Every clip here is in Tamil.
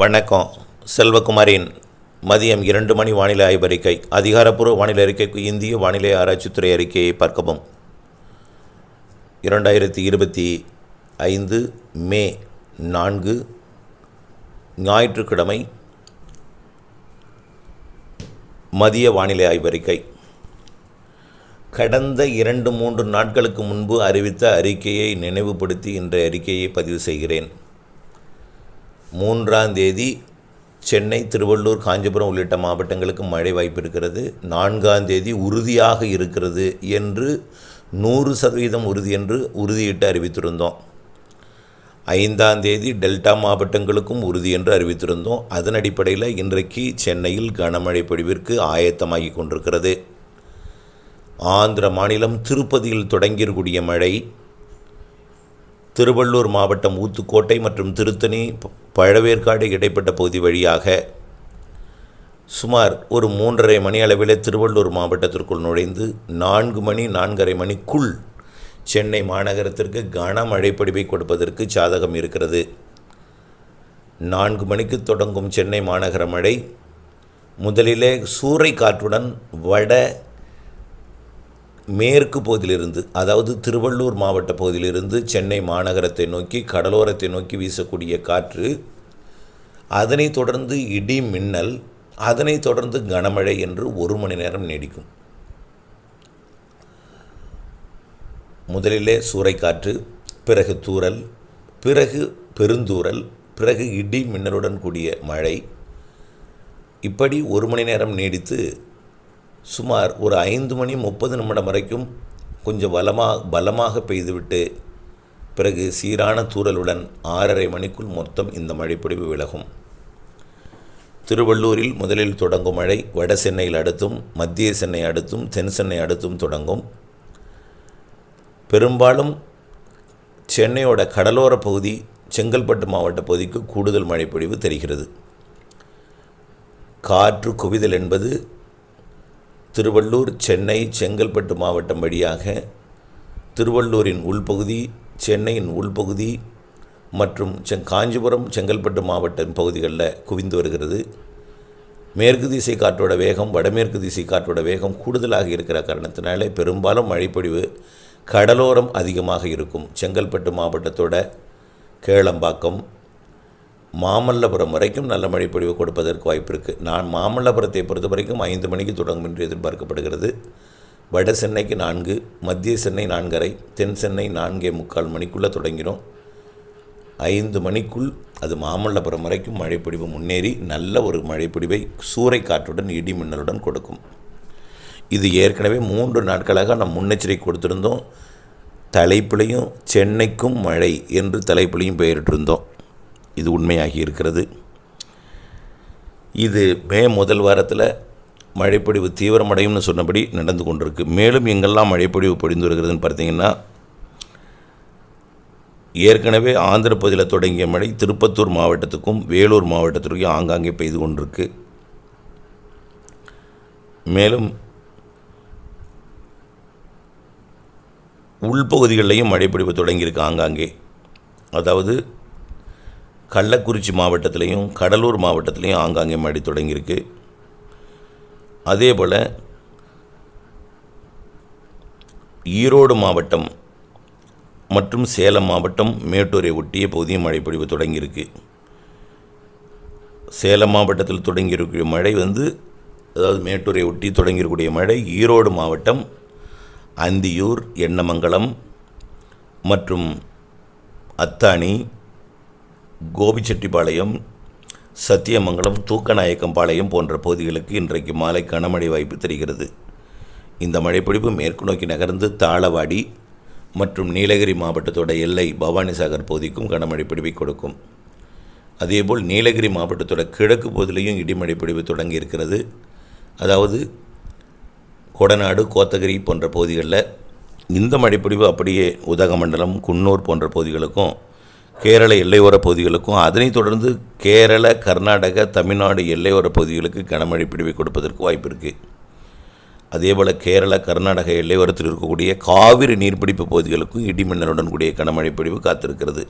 வணக்கம். செல்வகுமாரின் மதியம் 2 மணி வானிலை ஆய்வறிக்கை. அதிகாரப்பூர்வ வானிலை அறிக்கைக்கு இந்திய வானிலை ஆராய்ச்சித்துறை அறிக்கையை பார்க்கவும். 2025 மே 4 ஞாயிற்றுக்கிழமை மதிய வானிலை ஆய்வறிக்கை. கடந்த 2-3 நாட்களுக்கு முன்பு அறிவித்த அறிக்கையை நினைவுபடுத்தி இன்றைய அறிக்கையை பதிவு செய்கிறேன். 3ஆம் தேதி சென்னை, திருவள்ளூர், காஞ்சிபுரம் உள்ளிட்ட மாவட்டங்களுக்கு மழை வாய்ப்பு இருக்கிறது. 4ஆம் தேதி உறுதியாக இருக்கிறது என்று 100% உறுதி என்று உறுதியிட்டு அறிவித்திருந்தோம். 5ஆம் தேதி டெல்டா மாவட்டங்களுக்கும் உறுதி என்று அறிவித்திருந்தோம். அதன் அடிப்படையில் இன்றைக்கு சென்னையில் கனமழை பொழிவிற்கு ஆயத்தமாகி கொண்டிருக்கிறது. ஆந்திர மாநிலம் திருப்பதியில் தொடங்கியிருக்கூடிய மழை திருவள்ளூர் மாவட்டம் ஊத்துக்கோட்டை மற்றும் திருத்தணி, பழவேற்காடு இடைப்பட்ட பகுதி வழியாக சுமார் ஒரு 3:30 மணி அளவில் திருவள்ளூர் மாவட்டத்திற்குள் நுழைந்து 4:30 மணிக்குள் சென்னை மாநகரத்திற்கு கனமழை பொழிவை கொடுப்பதற்கு சாதகம் இருக்கிறது. 4 மணிக்கு தொடங்கும் சென்னை மாநகர மழை முதலிலே சூறை காற்றுடன் வட மேற்கு பகுதியிலிருந்து, அதாவது திருவள்ளூர் மாவட்ட பகுதியிலிருந்து சென்னை மாநகரத்தை நோக்கி, கடலோரத்தை நோக்கி வீசக்கூடிய காற்று, அதனைத் தொடர்ந்து இடி மின்னல், அதனைத் தொடர்ந்து கனமழை என்று 1 மணி நேரம் நீடிக்கும். முதலிலே சூறைக்காற்று, பிறகு தூறல், பிறகு பெருந்தூறல், பிறகு இடி மின்னலுடன் கூடிய மழை. இப்படி 1 மணி நேரம் நீடித்து சுமார் ஒரு 5:30 வரைக்கும் கொஞ்சம் பலமாக பெய்துவிட்டு பிறகு சீரான தூறலுடன் 6:30 மணிக்குள் மொத்தம் இந்த மழைப்பொழிவு விலகும். திருவள்ளூரில் முதலில் தொடங்கும் மழை வட சென்னையில் அடுத்தும், மத்திய சென்னை அடுத்தும், தென் சென்னை அடுத்தும் தொடங்கும். பெரும்பாலும் சென்னையோட கடலோர பகுதி, செங்கல்பட்டு மாவட்ட பகுதிக்கு கூடுதல் மழைப்பொழிவு தெரிகிறது. காற்று குவிதல் என்பது திருவள்ளூர், சென்னை, செங்கல்பட்டு மாவட்டம் வழியாக திருவள்ளூரின் உள்பகுதி, சென்னையின் உள்பகுதி மற்றும் காஞ்சிபுரம், செங்கல்பட்டு மாவட்ட பகுதிகளில் குவிந்து வருகிறது. மேற்கு திசை காற்றோட வேகம், வடமேற்கு திசை காற்றோட வேகம் கூடுதலாக இருக்கிற காரணத்தினாலே பெரும்பாலும் மழைப்பொழிவு கடலோரம் அதிகமாக இருக்கும். செங்கல்பட்டு மாவட்டத்தோட கேளம்பாக்கம், மாமல்லபுரம் வரைக்கும் நல்ல மழைப்பொழிவு கொடுப்பதற்கு வாய்ப்பு இருக்குது. மாமல்லபுரத்தை பொறுத்த வரைக்கும் 5 மணிக்கு தொடங்கும் என்று எதிர்பார்க்கப்படுகிறது. வட சென்னைக்கு 4, மத்திய சென்னை 4:30, தென் சென்னை 4:45 மணிக்குள்ளே தொடங்கிடும். 5 மணிக்குள் அது மாமல்லபுரம் வரைக்கும் மழைப்பொழிவு முன்னேறி நல்ல ஒரு மழைப்பொழிவை சூறை காற்றுடன் இடி மின்னலுடன் கொடுக்கும். இது ஏற்கனவே 3 நாட்களாக நாம் முன்னெச்சரிக்கை கொடுத்திருந்தோம். தலைப்பிலையும் சென்னைக்கும் மழை என்று தலைப்பிலையும் பெயரிட்டிருந்தோம். இது உண்மையாகி இருக்கிறது. இது மே முதல் வாரத்தில் மழைப்பொழிவு தீவிரமடையும்னு சொன்னபடி நடந்து கொண்டிருக்கு. மேலும் எங்கெல்லாம் மழைப்பொழிவு பொழிந்து வருகிறதுன்னு பார்த்தீங்கன்னா, ஏற்கனவே ஆந்திர பகுதியில் தொடங்கிய மழை திருப்பத்தூர் மாவட்டத்துக்கும் வேலூர் மாவட்டத்திற்கும் ஆங்காங்கே பெய்து கொண்டிருக்கு. மேலும் உள்பகுதிகளிலையும் மழைப்பொழிவு தொடங்கியிருக்கு ஆங்காங்கே. அதாவது கள்ளக்குறிச்சி மாவட்டத்திலையும் கடலூர் மாவட்டத்திலையும் ஆங்காங்கே மழை தொடங்கியிருக்கு. அதே போல் ஈரோடு மாவட்டம் மற்றும் சேலம் மாவட்டம், மேட்டூரை ஒட்டிய பகுதியும் மழைப்பொழிவு தொடங்கியிருக்கு. சேலம் மாவட்டத்தில் தொடங்கியிருக்கிற மழை அதாவது மேட்டூரை ஒட்டி தொடங்கியிருக்கூடிய மழை ஈரோடு மாவட்டம், அந்தியூர், எண்ணமங்கலம் மற்றும் அத்தானி, கோபிச்செட்டிப்பாளையம், சத்தியமங்கலம், தூக்கநாயக்கம்பாளையம் போன்ற பகுதிகளுக்கு இன்றைக்கு மாலை கனமழை வாய்ப்பு தெரிகிறது. இந்த மழைப்பொழிவு மேற்கு நோக்கி நகர்ந்து தாளவாடி மற்றும் நீலகிரி மாவட்டத்தோட எல்லை பவானிசாகர் பகுதிக்கும் கனமழை பொழிவை கொடுக்கும். அதேபோல் நீலகிரி மாவட்டத்தோட கிழக்கு பகுதியிலையும் இடிமழை பொழிவு தொடங்கி இருக்கிறது. அதாவது கொடநாடு, கோத்தகிரி போன்ற பகுதிகளில் இந்த மழைப்பொழிவு அப்படியே உதகமண்டலம், குன்னூர் போன்ற பகுதிகளுக்கும், கேரள எல்லையோர பகுதிகளுக்கும், அதனைத் தொடர்ந்து கேரள, கர்நாடக, தமிழ்நாடு எல்லையோர பகுதிகளுக்கு கனமழை பொழிவை கொடுப்பதற்கு வாய்ப்பு இருக்குது. அதேபோல் கேரள, கர்நாடக எல்லையோரத்தில் இருக்கக்கூடிய காவிரி நீர்பிடிப்பு பகுதிகளுக்கும் இடிமின்னலுடன் கூடிய கனமழை பொழிவு காத்திருக்கிறது.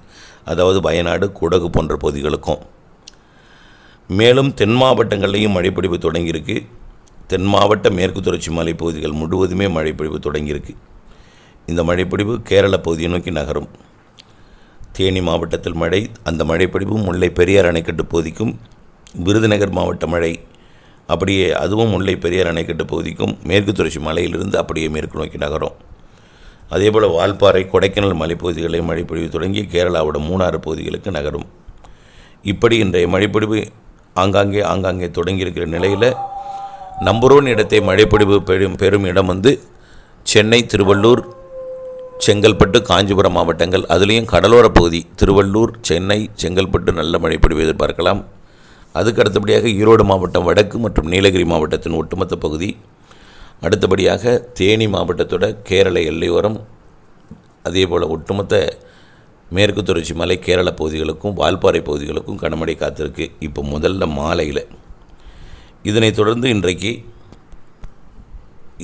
அதாவது வயநாடு, குடகு போன்ற பகுதிகளுக்கும். மேலும் தென் மாவட்டங்கள்லேயும் மழைப்பொழிவு தொடங்கியிருக்கு. தென் மாவட்ட மேற்கு தொடர்ச்சி மலைப்பகுதிகள் முழுவதுமே மழைப்பொழிவு தொடங்கியிருக்கு. இந்த மழைப்பொழிவு கேரள பகுதியை நோக்கி நகரும். தேனி மாவட்டத்தில் மழை, அந்த மழைப்பொழிவு முல்லை பெரியார் அணைக்கட்டு பகுதிக்கும், விருதுநகர் மாவட்ட மழை அப்படியே அதுவும் முல்லை பெரியார் அணைக்கட்டு பகுதிக்கும் மேற்கு தொடர்ச்சி மலையிலிருந்து அப்படியே மேற்கு நோக்கி நகரும். அதேபோல் வால்பாறை கொடைக்கானல் மலைப்பகுதிகளில் மழைப்பொழிவு தொடங்கி கேரளாவோட மூணாறு பகுதிகளுக்கு நகரும். இப்படி இன்றைய மழைப்பொழிவு ஆங்காங்கே தொடங்கியிருக்கிற நிலையில் நம்பர் 1 இடத்தை மழைப்பொழிவு பெரும் இடம் சென்னை, திருவள்ளூர், செங்கல்பட்டு, காஞ்சிபுரம் மாவட்டங்கள். அதுலேயும் கடலோர பகுதி திருவள்ளூர், சென்னை, செங்கல்பட்டு நல்ல மழைப்பொழிவு எதிர்பார்க்கலாம். அதுக்கு அடுத்தபடியாக ஈரோடு மாவட்டம் வடக்கு மற்றும் நீலகிரி மாவட்டத்தின் ஒட்டுமொத்த பகுதி. அடுத்தபடியாக தேனி மாவட்டத்தோட கேரள எல்லையோரம், அதேபோல் ஒட்டுமொத்த மேற்கு தொடர்ச்சி மலை கேரள பகுதிகளுக்கும் வால்பாறை பகுதிகளுக்கும் கனமழை காத்திருக்கு. இப்போ முதல்ல மாலையில். இதனைத் தொடர்ந்து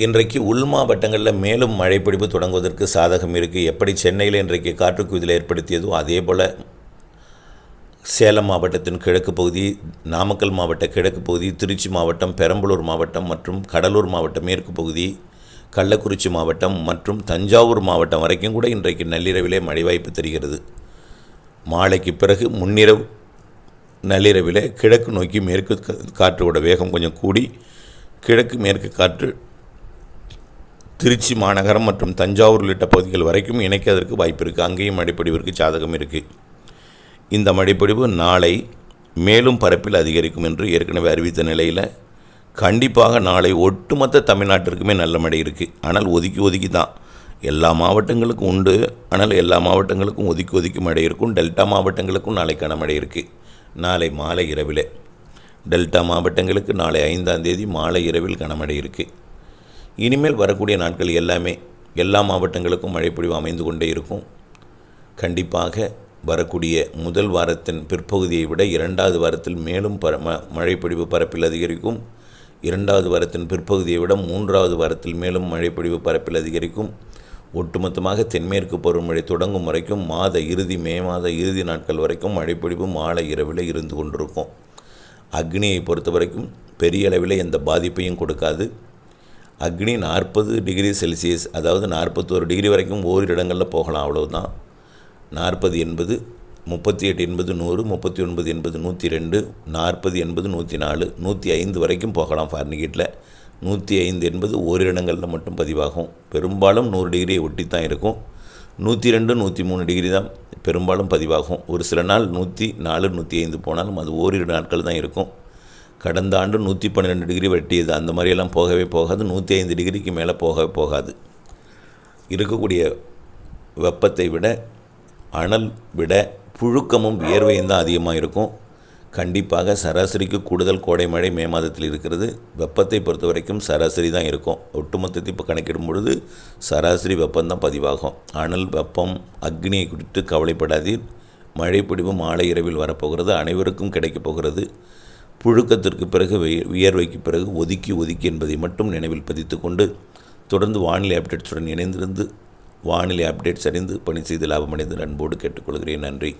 இன்றைக்கு உள் மாவட்டங்களில் மேலும் மழைப்பொழிவு தொடங்குவதற்கு சாதகம் இருக்குது. எப்படி சென்னையில் இன்றைக்கு காற்று குவிதல் ஏற்படுத்தியதோ அதே போல் சேலம் மாவட்டத்தின் கிழக்கு பகுதி, நாமக்கல் மாவட்ட கிழக்கு பகுதி, திருச்சி மாவட்டம், பெரம்பலூர் மாவட்டம் மற்றும் கடலூர் மாவட்ட மேற்கு பகுதி, கள்ளக்குறிச்சி மாவட்டம் மற்றும் தஞ்சாவூர் மாவட்டம் வரைக்கும் கூட இன்றைக்கு நள்ளிரவிலே மழை வாய்ப்பு தெரிகிறது. மாலைக்கு பிறகு முன்னிரவு நள்ளிரவிலே கிழக்கு நோக்கி மேற்கு காற்றோட வேகம் கொஞ்சம் கூடி கிழக்கு மேற்கு காற்று திருச்சி மாநகரம் மற்றும் தஞ்சாவூர் உள்ளிட்ட பகுதிகள் வரைக்கும் இணைக்கிறதுக்கு வாய்ப்பு இருக்குது. அங்கேயும் மழைப்பொழிவிற்கு சாதகம் இருக்குது. இந்த மழைப்பொழிவு நாளை மேலும் பரப்பில் அதிகரிக்கும் என்று ஏற்கனவே அறிவித்த நிலையில் கண்டிப்பாக நாளை ஒட்டுமொத்த தமிழ்நாட்டிற்குமே நல்ல மழை இருக்குது. ஆனால் ஒதுக்கி தான் எல்லா மாவட்டங்களுக்கும் உண்டு. ஆனால் எல்லா மாவட்டங்களுக்கும் ஒதுக்கி மழை இருக்கும். டெல்டா மாவட்டங்களுக்கும் நாளைக்கான மழை இருக்குது. நாளை மாலை இரவில் டெல்டா மாவட்டங்களுக்கு நாளை 5ஆம் தேதி மாலை இரவில் கனமழை இருக்குது. இனிமேல் வரக்கூடிய நாட்கள் எல்லாமே எல்லா மாவட்டங்களுக்கும் மழைப்பொழிவு அமைந்து கொண்டே இருக்கும். கண்டிப்பாக வரக்கூடிய முதல் வாரத்தின் பிற்பகுதியை விட 2வது வாரத்தில் மேலும் மழைப்பொழிவு பரப்பில் அதிகரிக்கும். 2வது வாரத்தின் பிற்பகுதியை விட 3வது வாரத்தில் மேலும் மழைப்பொழிவு பரப்பில் அதிகரிக்கும். ஒட்டுமொத்தமாக தென்மேற்கு பருவமழை தொடங்கும் வரைக்கும் மே மாத இறுதி நாட்கள் வரைக்கும் மழைப்பொழிவு மாலை இரவில் இருந்து கொண்டிருக்கும். அக்னியை பொறுத்த வரைக்கும் பெரிய அளவில் எந்த பாதிப்பையும் கொடுக்காது. அக்னி 40 டிகிரி செல்சியஸ், அதாவது 41 டிகிரி வரைக்கும் ஓரிரு இடங்களில் போகலாம், அவ்வளவுதான். 40 என்பது 38 என்பது 100, 39 என்பது 102, 40 என்பது 104, 105 வரைக்கும் போகலாம் ஃபாரன்ஹீட்டில். 105 என்பது ஓரிரு இடங்களில் மட்டும் பதிவாகும். பெரும்பாலும் 100 டிகிரியை ஒட்டித்தான் இருக்கும். 102, 103 டிகிரி தான் பெரும்பாலும் பதிவாகும். ஒரு சில நாள் 104, 105 போனாலும் அது ஓரிரு நாட்கள் தான் இருக்கும். கடந்த ஆண்டு 112 டிகிரி வெட்டியது. அந்த மாதிரியெல்லாம் போகவே போகாது. 105 டிகிரிக்கு மேலே போகாது. இருக்கக்கூடிய வெப்பத்தை விட அனல் விட புழுக்கமும் வியர்வையும் தான் அதிகமாக இருக்கும். கண்டிப்பாக சராசரிக்கு கூடுதல் கோடை மழை மே மாதத்தில் இருக்கிறது. வெப்பத்தை பொறுத்த வரைக்கும் சராசரி தான் இருக்கும். ஒட்டுமொத்தத்தை இப்போ கணக்கிடும் பொழுது சராசரி வெப்பம்தான் பதிவாகும். அனல், வெப்பம், அக்னியை குறித்து கவலைப்படாதீர். மழைப்பொழிவு மாலை இரவில் வரப்போகிறது. அனைவருக்கும் கிடைக்கப் போகிறது. புழுக்கத்திற்கு பிறகு வியர்வைக்கு பிறகு ஒதுக்கி என்பதை மட்டும் நினைவில் பதித்து கொண்டு தொடர்ந்து வானிலை அப்டேட்ஸுடன் இணைந்திருந்து வானிலை அப்டேட்ஸ் அறிந்து பணி செய்து லாபமடைந்து அன்போடு கேட்டுக்கொள்கிறேன். நன்றி.